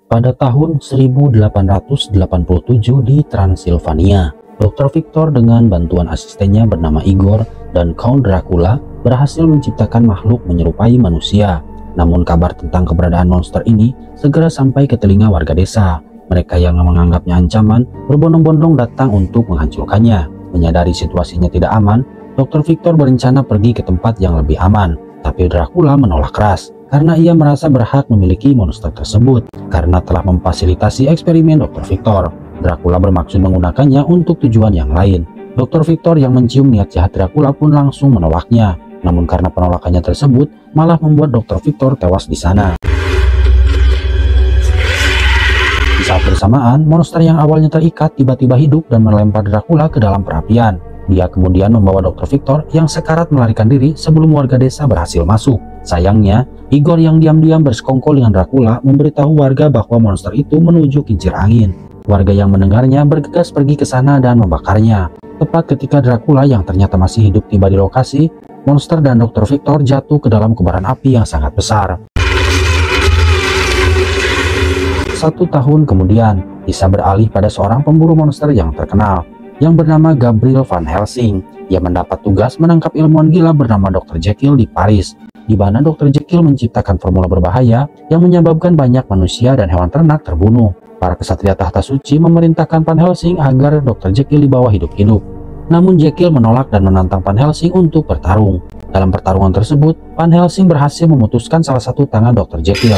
Pada tahun 1887 di Transilvania, Dr. Victor dengan bantuan asistennya bernama Igor dan Count Dracula berhasil menciptakan makhluk menyerupai manusia. Namun kabar tentang keberadaan monster ini segera sampai ke telinga warga desa. Mereka yang menganggapnya ancaman berbondong-bondong datang untuk menghancurkannya. Menyadari situasinya tidak aman, Dr. Victor berencana pergi ke tempat yang lebih aman. Tapi Dracula menolak keras karena ia merasa berhak memiliki monster tersebut karena telah memfasilitasi eksperimen Dr. Victor. Dracula bermaksud menggunakannya untuk tujuan yang lain. Dr. Victor yang mencium niat jahat Dracula pun langsung menolaknya. Namun karena penolakannya tersebut malah membuat Dr. Victor tewas di sana. Di saat bersamaan, monster yang awalnya terikat tiba-tiba hidup dan melempar Dracula ke dalam perapian. Dia kemudian membawa Dr. Victor yang sekarat melarikan diri sebelum warga desa berhasil masuk. Sayangnya, Igor yang diam-diam bersekongkol dengan Dracula memberitahu warga bahwa monster itu menuju kincir angin. Warga yang mendengarnya bergegas pergi ke sana dan membakarnya. Tepat ketika Dracula yang ternyata masih hidup tiba di lokasi, monster dan Dr. Victor jatuh ke dalam kobaran api yang sangat besar. 1 tahun kemudian, kisah beralih pada seorang pemburu monster yang terkenal yang bernama Gabriel Van Helsing. Ia mendapat tugas menangkap ilmuwan gila bernama Dr. Jekyll di Paris, di mana Dr. Jekyll menciptakan formula berbahaya yang menyebabkan banyak manusia dan hewan ternak terbunuh. Para kesatria tahta suci memerintahkan Van Helsing agar Dr. Jekyll dibawa hidup-hidup. Namun Jekyll menolak dan menantang Van Helsing untuk bertarung. Dalam pertarungan tersebut, Van Helsing berhasil memutuskan salah satu tangan Dr. Jekyll.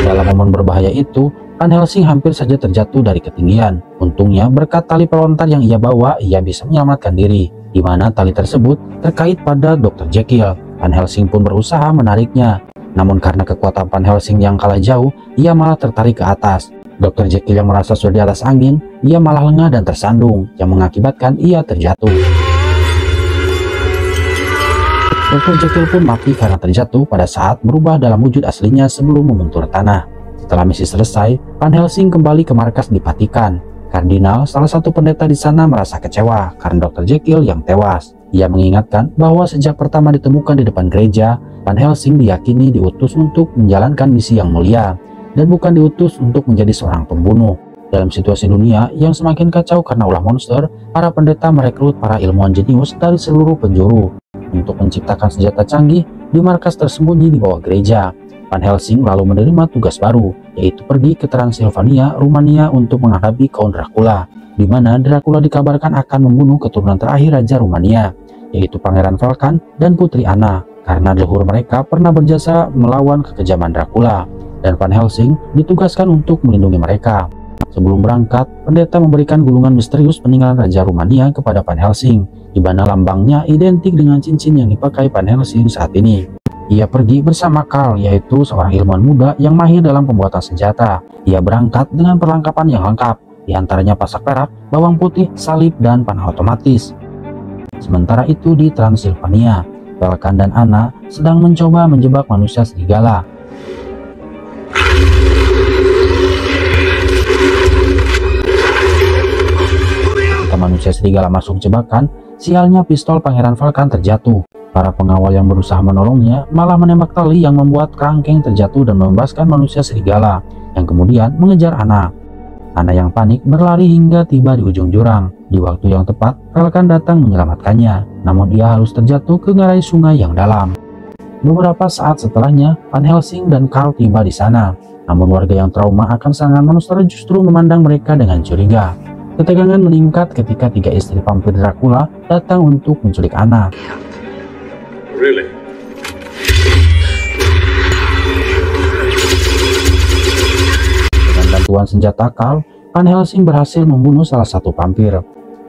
Dalam momen berbahaya itu, Van Helsing hampir saja terjatuh dari ketinggian. Untungnya berkat tali pelontar yang ia bawa, ia bisa menyelamatkan diri, di mana tali tersebut terkait pada Dr. Jekyll. Van Helsing pun berusaha menariknya. Namun karena kekuatan Van Helsing yang kalah jauh, ia malah tertarik ke atas. Dr. Jekyll yang merasa sudah di atas angin, ia malah lengah dan tersandung, yang mengakibatkan ia terjatuh. Dr. Jekyll pun mati karena terjatuh pada saat berubah dalam wujud aslinya sebelum membentur tanah. Setelah misi selesai, Van Helsing kembali ke markas di Vatikan. Kardinal, salah satu pendeta di sana, merasa kecewa karena Dr. Jekyll yang tewas. Ia mengingatkan bahwa sejak pertama ditemukan di depan gereja, Van Helsing diyakini diutus untuk menjalankan misi yang mulia dan bukan diutus untuk menjadi seorang pembunuh. Dalam situasi dunia yang semakin kacau karena ulah monster, para pendeta merekrut para ilmuwan jenius dari seluruh penjuru untuk menciptakan senjata canggih di markas tersembunyi di bawah gereja. Van Helsing lalu menerima tugas baru, yaitu pergi ke Transilvania, Rumania untuk menghadapi Count Dracula, di mana Dracula dikabarkan akan membunuh keturunan terakhir Raja Rumania, yaitu Pangeran Vulcan dan Putri Anna, karena leluhur mereka pernah berjasa melawan kekejaman Dracula, dan Van Helsing ditugaskan untuk melindungi mereka. Sebelum berangkat, pendeta memberikan gulungan misterius peninggalan Raja Rumania kepada Van Helsing, di mana lambangnya identik dengan cincin yang dipakai Van Helsing saat ini. Ia pergi bersama Carl, yaitu seorang ilmuwan muda yang mahir dalam pembuatan senjata. Ia berangkat dengan perlengkapan yang lengkap, diantaranya pasak perak, bawang putih, salib, dan panah otomatis. Sementara itu di Transilvania, Vulcan dan Anna sedang mencoba menjebak manusia serigala. Ketika manusia serigala masuk jebakan, sialnya pistol Pangeran Vulcan terjatuh. Para pengawal yang berusaha menolongnya malah menembak tali yang membuat kerangkeng terjatuh dan membebaskan manusia serigala, yang kemudian mengejar Anna. Anna yang panik berlari hingga tiba di ujung jurang. Di waktu yang tepat, Vulcan datang menyelamatkannya, namun ia harus terjatuh ke ngarai sungai yang dalam. Beberapa saat setelahnya, Van Helsing dan Carl tiba di sana. Namun warga yang trauma akan serangan monster justru memandang mereka dengan curiga. Ketegangan meningkat ketika 3 istri vampir Dracula datang untuk menculik Anna. Really? Dengan bantuan senjata Carl, Van Helsing berhasil membunuh salah satu vampir.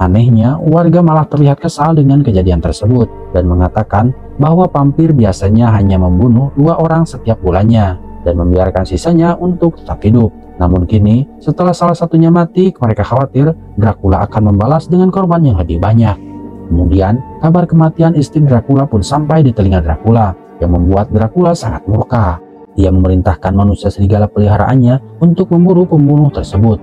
Anehnya, warga malah terlihat kesal dengan kejadian tersebut dan mengatakan bahwa vampir biasanya hanya membunuh 2 orang setiap bulannya dan membiarkan sisanya untuk tetap hidup. Namun kini, setelah salah satunya mati, mereka khawatir Dracula akan membalas dengan korban yang lebih banyak. Kemudian, kabar kematian istri Dracula pun sampai di telinga Dracula, yang membuat Dracula sangat murka. Ia memerintahkan manusia serigala peliharaannya untuk memburu pembunuh tersebut.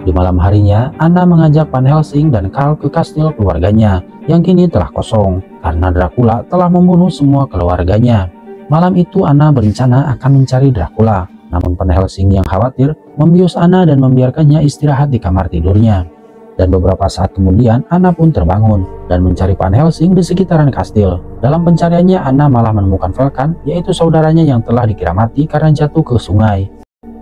Di malam harinya, Anna mengajak Van Helsing dan Carl ke kastil keluarganya, yang kini telah kosong, karena Dracula telah membunuh semua keluarganya. Malam itu Anna berencana akan mencari Dracula, namun Van Helsing yang khawatir membius Anna dan membiarkannya istirahat di kamar tidurnya. Dan beberapa saat kemudian Anna pun terbangun dan mencari Van Helsing di sekitaran kastil. Dalam pencariannya Anna malah menemukan Falcon, yaitu saudaranya yang telah dikira mati karena jatuh ke sungai.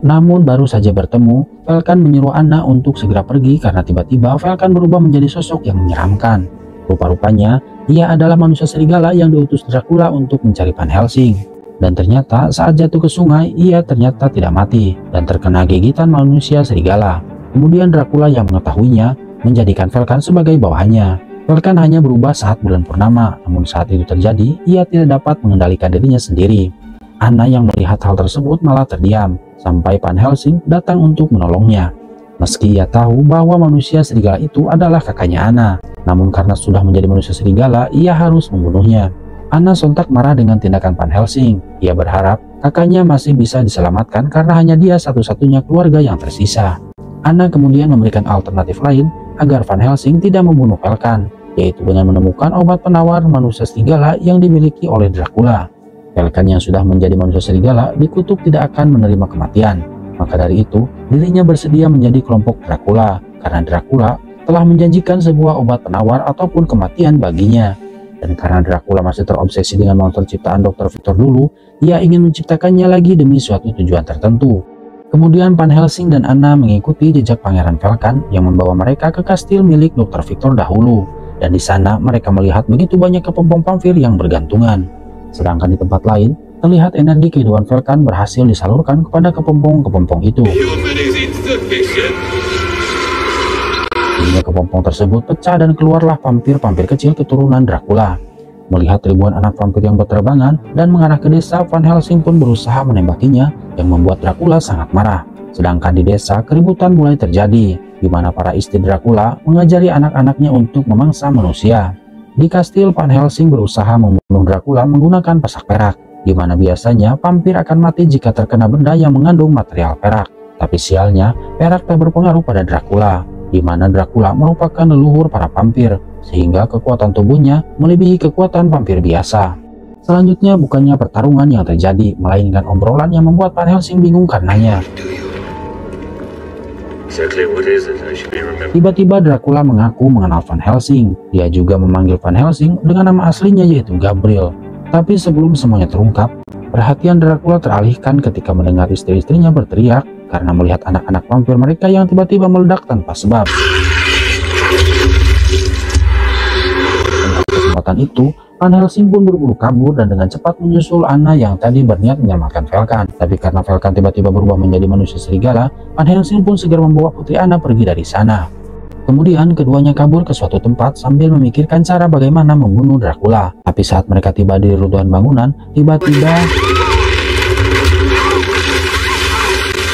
Namun baru saja bertemu, Falcon menyuruh Anna untuk segera pergi karena tiba-tiba Falcon berubah menjadi sosok yang menyeramkan. Rupa-rupanya ia adalah manusia serigala yang diutus Dracula untuk mencari Van Helsing. Dan ternyata saat jatuh ke sungai, ia ternyata tidak mati dan terkena gigitan manusia serigala. Kemudian Dracula yang mengetahuinya menjadikan Falcon sebagai bawahannya. Falcon hanya berubah saat bulan purnama, namun saat itu terjadi, ia tidak dapat mengendalikan dirinya sendiri. Anna yang melihat hal tersebut malah terdiam, sampai Van Helsing datang untuk menolongnya. Meski ia tahu bahwa manusia serigala itu adalah kakaknya Anna, namun karena sudah menjadi manusia serigala, ia harus membunuhnya. Anna sontak marah dengan tindakan Van Helsing. Ia berharap kakaknya masih bisa diselamatkan karena hanya dia satu-satunya keluarga yang tersisa. Anna kemudian memberikan alternatif lain agar Van Helsing tidak membunuh Falcon, yaitu dengan menemukan obat penawar manusia serigala yang dimiliki oleh Dracula. Falcon yang sudah menjadi manusia serigala dikutuk tidak akan menerima kematian. Maka dari itu, dirinya bersedia menjadi kelompok Dracula karena Dracula telah menjanjikan sebuah obat penawar ataupun kematian baginya. Dan karena Dracula masih terobsesi dengan monster ciptaan Dr. Victor dulu, ia ingin menciptakannya lagi demi suatu tujuan tertentu. Kemudian Van Helsing dan Anna mengikuti jejak Pangeran Falcon yang membawa mereka ke kastil milik Dr. Victor dahulu. Dan di sana mereka melihat begitu banyak kepompong vampir yang bergantungan. Sedangkan di tempat lain, terlihat energi kehidupan Falcon berhasil disalurkan kepada kepompong-kepompong itu. Hingga kepompong tersebut pecah dan keluarlah vampir-vampir kecil keturunan Dracula. Melihat ribuan anak vampir yang berterbangan dan mengarah ke desa, Van Helsing pun berusaha menembakinya yang membuat Dracula sangat marah. Sedangkan di desa, keributan mulai terjadi, di mana para istri Dracula mengajari anak-anaknya untuk memangsa manusia. Di kastil, Van Helsing berusaha membunuh Dracula menggunakan pasak perak, di mana biasanya vampir akan mati jika terkena benda yang mengandung material perak. Tapi sialnya, perak tak berpengaruh pada Dracula, di mana Dracula merupakan leluhur para vampir, sehingga kekuatan tubuhnya melebihi kekuatan vampir biasa. Selanjutnya bukannya pertarungan yang terjadi, melainkan obrolan yang membuat Van Helsing bingung karenanya. Tiba-tiba Dracula mengaku mengenal Van Helsing. Dia juga memanggil Van Helsing dengan nama aslinya yaitu Gabriel. Tapi sebelum semuanya terungkap, perhatian Dracula teralihkan ketika mendengar istri-istrinya berteriak karena melihat anak-anak vampir mereka yang tiba-tiba meledak tanpa sebab. Dengan kesempatan itu, Van Helsing pun berburu kabur dan dengan cepat menyusul Anna yang tadi berniat menyelamatkan Falcon. Tapi karena Falcon tiba-tiba berubah menjadi manusia serigala, Van Helsing pun segera membawa putri Anna pergi dari sana. Kemudian keduanya kabur ke suatu tempat sambil memikirkan cara bagaimana membunuh Dracula. Tapi saat mereka tiba di reruntuhan bangunan, tiba-tiba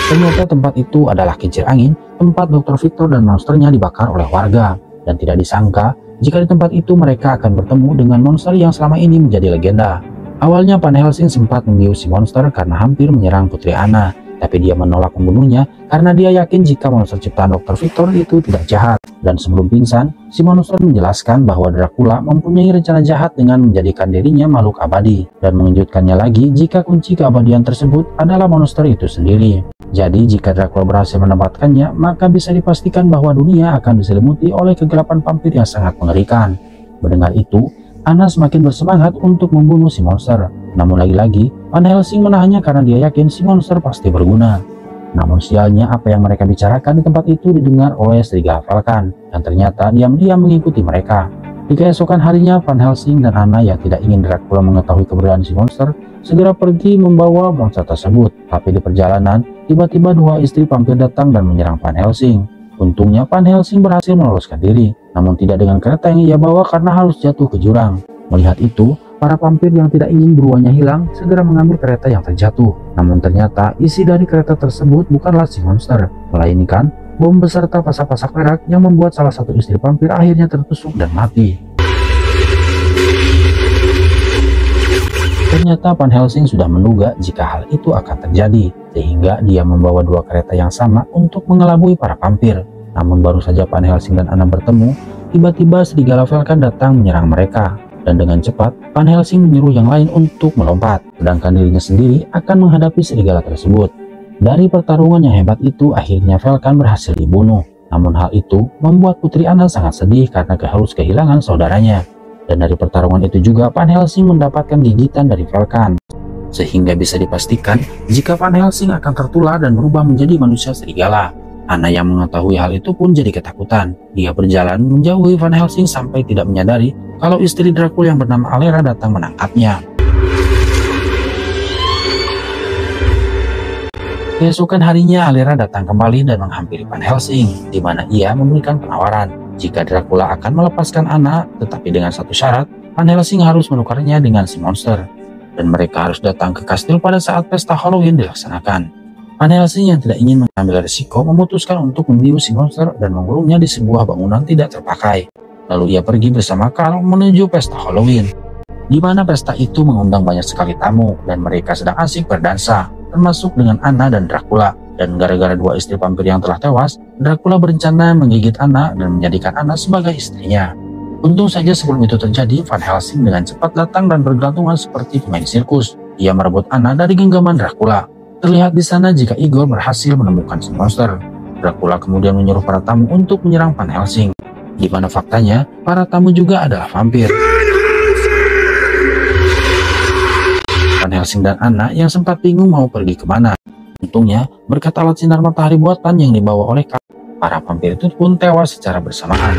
ternyata tempat itu adalah kincir angin, tempat Dr. Victor dan monsternya dibakar oleh warga. Dan tidak disangka, jika di tempat itu mereka akan bertemu dengan monster yang selama ini menjadi legenda. Awalnya Van Helsing sempat membius si monster karena hampir menyerang putri Anna, tapi dia menolak membunuhnya karena dia yakin jika monster ciptaan Dr. Victor itu tidak jahat. Dan sebelum pingsan, si monster menjelaskan bahwa Dracula mempunyai rencana jahat dengan menjadikan dirinya makhluk abadi, dan mengejutkannya lagi jika kunci keabadian tersebut adalah monster itu sendiri. Jadi jika Dracula berhasil mendapatkannya, maka bisa dipastikan bahwa dunia akan diselimuti oleh kegelapan vampir yang sangat mengerikan. Mendengar itu, Anna semakin bersemangat untuk membunuh si monster. Namun lagi-lagi, Van Helsing menahannya karena dia yakin si monster pasti berguna. Namun sialnya, apa yang mereka bicarakan di tempat itu didengar oleh serigala Falcon, yang ternyata diam-diam mengikuti mereka. Di keesokan harinya, Van Helsing dan Anna yang tidak ingin Dracula mengetahui keberadaan si monster, segera pergi membawa monster tersebut. Tapi di perjalanan, tiba-tiba dua istri vampir datang dan menyerang Van Helsing. Untungnya Van Helsing berhasil meloloskan diri, namun tidak dengan kereta yang ia bawa karena harus jatuh ke jurang. Melihat itu, para vampir yang tidak ingin buruannya hilang segera mengambil kereta yang terjatuh. Namun ternyata isi dari kereta tersebut bukanlah si monster, melainkan bom beserta pasak-pasak perak yang membuat salah satu istri vampir akhirnya tertusuk dan mati. Ternyata Van Helsing sudah menduga jika hal itu akan terjadi, sehingga dia membawa dua kereta yang sama untuk mengelabui para vampir. Namun baru saja Van Helsing dan Anna bertemu, tiba-tiba serigala Falcon datang menyerang mereka. Dan dengan cepat, Van Helsing menyuruh yang lain untuk melompat, sedangkan dirinya sendiri akan menghadapi serigala tersebut. Dari pertarungan yang hebat itu, akhirnya Vulkan berhasil dibunuh. Namun hal itu membuat Putri Anna sangat sedih karena harus kehilangan saudaranya. Dan dari pertarungan itu juga Van Helsing mendapatkan gigitan dari Vulkan. Sehingga bisa dipastikan jika Van Helsing akan tertular dan berubah menjadi manusia serigala. Anna yang mengetahui hal itu pun jadi ketakutan. Dia berjalan menjauhi Van Helsing sampai tidak menyadari kalau istri Dracula yang bernama Alera datang menangkapnya. Keesokan harinya Alera datang kembali dan menghampiri Van Helsing, di mana ia memberikan penawaran jika Dracula akan melepaskan Anna, tetapi dengan satu syarat, Van Helsing harus menukarnya dengan si monster. Dan mereka harus datang ke kastil pada saat pesta Halloween dilaksanakan. Van Helsing yang tidak ingin mengambil risiko memutuskan untuk membius si monster dan mengurungnya di sebuah bangunan tidak terpakai. Lalu ia pergi bersama Carl menuju pesta Halloween, di mana pesta itu mengundang banyak sekali tamu dan mereka sedang asik berdansa, termasuk dengan Anna dan Dracula. Dan gara-gara dua istri vampir yang telah tewas, Dracula berencana menggigit Anna dan menjadikan Anna sebagai istrinya. Untung saja sebelum itu terjadi, Van Helsing dengan cepat datang dan bergelantungan seperti pemain sirkus. Ia merebut Anna dari genggaman Dracula. Terlihat di sana jika Igor berhasil menemukan si monster. Dracula kemudian menyuruh para tamu untuk menyerang Van Helsing, di mana faktanya para tamu juga adalah vampir. Van Helsing dan Anna yang sempat bingung mau pergi kemana. Untungnya berkat alat sinar matahari buatan yang dibawa oleh Carl, para vampir itu pun tewas secara bersamaan.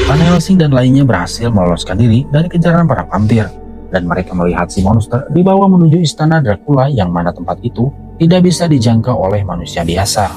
Van Helsing dan lainnya berhasil meloloskan diri dari kejaran para vampir. Dan mereka melihat si monster dibawa menuju istana Dracula yang mana tempat itu tidak bisa dijangkau oleh manusia biasa.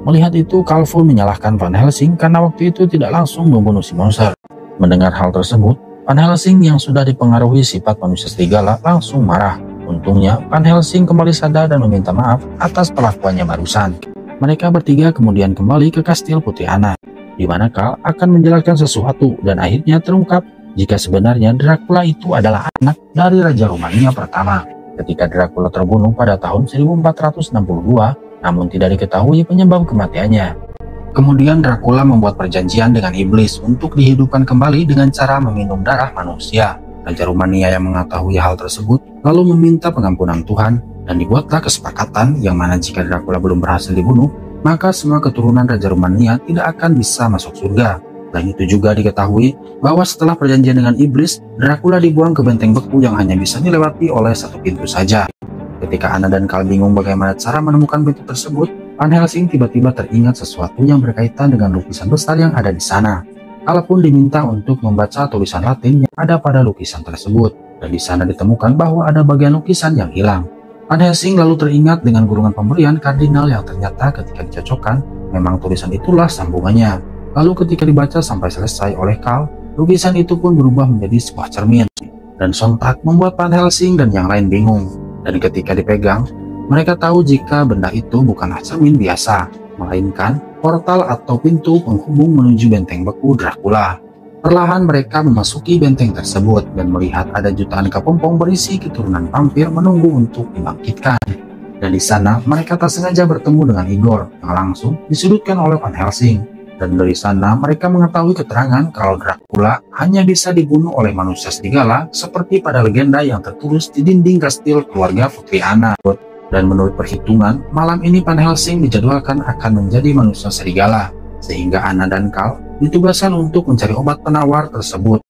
Melihat itu, Carl menyalahkan Van Helsing karena waktu itu tidak langsung membunuh si monster. Mendengar hal tersebut, Van Helsing yang sudah dipengaruhi sifat manusia serigala langsung marah. Untungnya, Van Helsing kembali sadar dan meminta maaf atas perlakuannya barusan. Mereka bertiga kemudian kembali ke kastil Putri Anna, di mana Carl akan menjelaskan sesuatu dan akhirnya terungkap jika sebenarnya Dracula itu adalah anak dari Raja Rumania pertama. Ketika Dracula terbunuh pada tahun 1462, namun tidak diketahui penyebab kematiannya. Kemudian Dracula membuat perjanjian dengan iblis untuk dihidupkan kembali dengan cara meminum darah manusia. Raja Rumania yang mengetahui hal tersebut lalu meminta pengampunan Tuhan dan dibuatlah kesepakatan yang mana jika Dracula belum berhasil dibunuh, maka semua keturunan Raja Rumania tidak akan bisa masuk surga. Dan itu juga diketahui bahwa setelah perjanjian dengan iblis, Dracula dibuang ke benteng beku yang hanya bisa dilewati oleh satu pintu saja. Ketika Anna dan Carl bingung bagaimana cara menemukan pintu tersebut, Van Helsing tiba-tiba teringat sesuatu yang berkaitan dengan lukisan besar yang ada di sana. Carl pun diminta untuk membaca tulisan Latin yang ada pada lukisan tersebut, dan di sana ditemukan bahwa ada bagian lukisan yang hilang. Van Helsing lalu teringat dengan gurungan pemberian kardinal yang ternyata ketika dicocokkan, memang tulisan itulah sambungannya. Lalu ketika dibaca sampai selesai oleh Carl, lukisan itu pun berubah menjadi sebuah cermin. Dan sontak membuat Van Helsing dan yang lain bingung. Dan ketika dipegang, mereka tahu jika benda itu bukanlah cermin biasa, melainkan portal atau pintu penghubung menuju benteng beku Dracula. Perlahan mereka memasuki benteng tersebut dan melihat ada jutaan kepompong berisi keturunan vampir menunggu untuk dibangkitkan. Dan di sana mereka tak sengaja bertemu dengan Igor yang langsung disudutkan oleh Van Helsing. Dan dari sana mereka mengetahui keterangan kalau Dracula hanya bisa dibunuh oleh manusia serigala seperti pada legenda yang tertulis di dinding kastil keluarga Putri Anna. Dan menurut perhitungan, malam ini Van Helsing dijadwalkan akan menjadi manusia serigala, sehingga Anna dan Carl ditugaskan untuk mencari obat penawar tersebut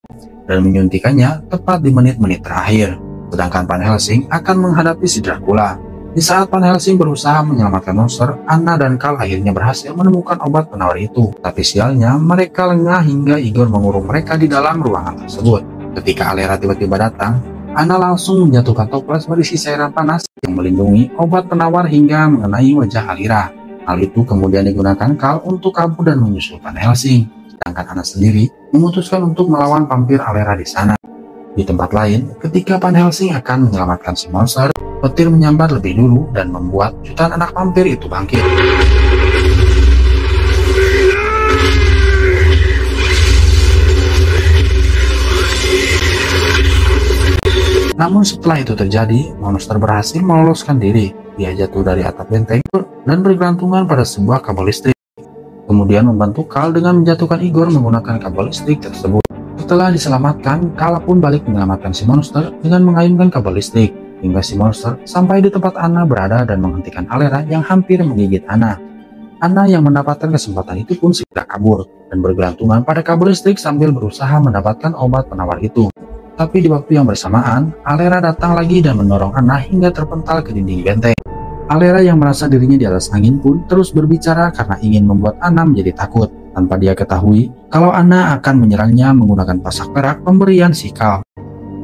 dan menyuntikannya tepat di menit-menit terakhir. Sedangkan Van Helsing akan menghadapi si Dracula. Di saat Van Helsing berusaha menyelamatkan monster, Anna dan Carl akhirnya berhasil menemukan obat penawar itu. Tapi sialnya, mereka lengah hingga Igor mengurung mereka di dalam ruangan tersebut. Ketika Alera tiba-tiba datang, Anna langsung menjatuhkan toples berisi cairan panas yang melindungi obat penawar hingga mengenai wajah Alera. Hal itu kemudian digunakan Carl untuk kabur dan menyusul Van Helsing. Sedangkan Anna sendiri memutuskan untuk melawan vampir Alera di sana. Di tempat lain, ketika Van Helsing akan menyelamatkan si monster, petir menyambar lebih dulu dan membuat jutaan anak vampir itu bangkit. Namun setelah itu terjadi, monster berhasil meloloskan diri. Dia jatuh dari atap benteng dan bergelantungan pada sebuah kabel listrik. kemudian membantu Carl dengan menjatuhkan Igor menggunakan kabel listrik tersebut. Setelah diselamatkan, Carl pun balik menyelamatkan si monster dengan mengayunkan kabel listrik hingga si monster sampai di tempat Anna berada dan menghentikan Alera yang hampir menggigit Anna. Anna yang mendapatkan kesempatan itu pun segera kabur dan bergelantungan pada kabel listrik sambil berusaha mendapatkan obat penawar itu. Tapi di waktu yang bersamaan, Alera datang lagi dan mendorong Anna hingga terpental ke dinding benteng. Alera yang merasa dirinya di atas angin pun terus berbicara karena ingin membuat Anna menjadi takut, tanpa dia ketahui kalau Anna akan menyerangnya menggunakan pasak perak pemberian si Carl.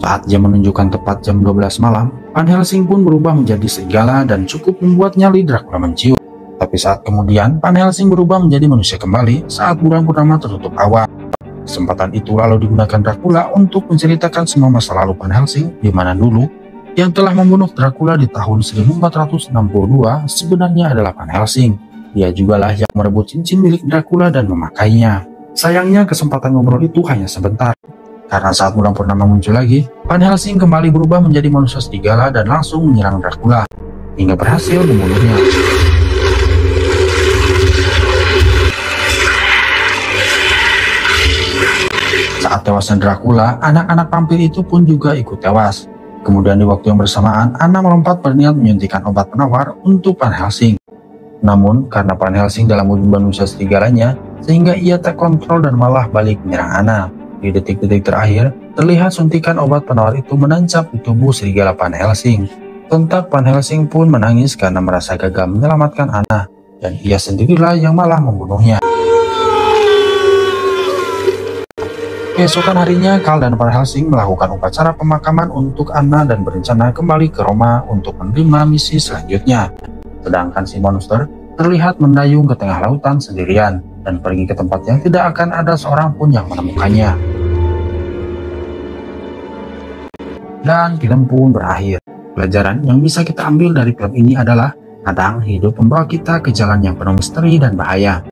Saat dia menunjukkan tepat jam 12 malam, Van Helsing pun berubah menjadi serigala dan cukup membuat nyali Dracula menciut. Tapi saat kemudian, Van Helsing berubah menjadi manusia kembali saat bulan purnama tertutup awan. Kesempatan itu lalu digunakan Dracula untuk menceritakan semua masa lalu Van Helsing, di mana dulu yang telah membunuh Dracula di tahun 1462 sebenarnya adalah Van Helsing. Dia jugalah yang merebut cincin milik Dracula dan memakainya. Sayangnya kesempatan ngobrol itu hanya sebentar, karena saat bulan purnama muncul lagi, Van Helsing kembali berubah menjadi manusia serigala dan langsung menyerang Dracula, hingga berhasil membunuhnya. Saat tewasnya Dracula, anak-anak vampir itu pun juga ikut tewas. Kemudian di waktu yang bersamaan, Anna melompat berniat menyuntikkan obat penawar untuk Van Helsing. Namun, karena Van Helsing dalam wujud manusia serigalanya, sehingga ia terkontrol dan malah balik menyerang Anna. Di detik-detik terakhir, terlihat suntikan obat penawar itu menancap di tubuh serigala Van Helsing. Sontak Van Helsing pun menangis karena merasa gagal menyelamatkan Anna, dan ia sendirilah yang malah membunuhnya. Keesokan harinya, Carl dan Van Helsing melakukan upacara pemakaman untuk Anna dan berencana kembali ke Roma untuk menerima misi selanjutnya. Sedangkan si monster terlihat mendayung ke tengah lautan sendirian dan pergi ke tempat yang tidak akan ada seorang pun yang menemukannya. Dan film pun berakhir. Pelajaran yang bisa kita ambil dari film ini adalah kadang hidup membawa kita ke jalan yang penuh misteri dan bahaya.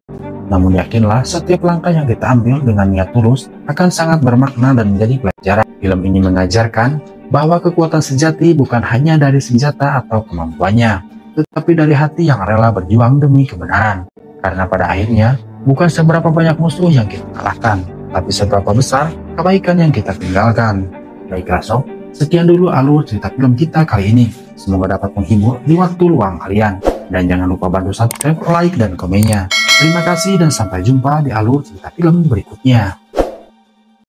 Namun yakinlah setiap langkah yang kita ambil dengan niat tulus akan sangat bermakna dan menjadi pelajaran. Film ini mengajarkan bahwa kekuatan sejati bukan hanya dari senjata atau kemampuannya, tetapi dari hati yang rela berjuang demi kebenaran. Karena pada akhirnya bukan seberapa banyak musuh yang kita kalahkan, tapi seberapa besar kebaikan yang kita tinggalkan. Baiklah sob, sekian dulu alur cerita film kita kali ini. Semoga dapat menghibur di waktu luang kalian. Dan jangan lupa bantu subscribe, like, dan komennya. Terima kasih dan sampai jumpa di alur cerita film berikutnya.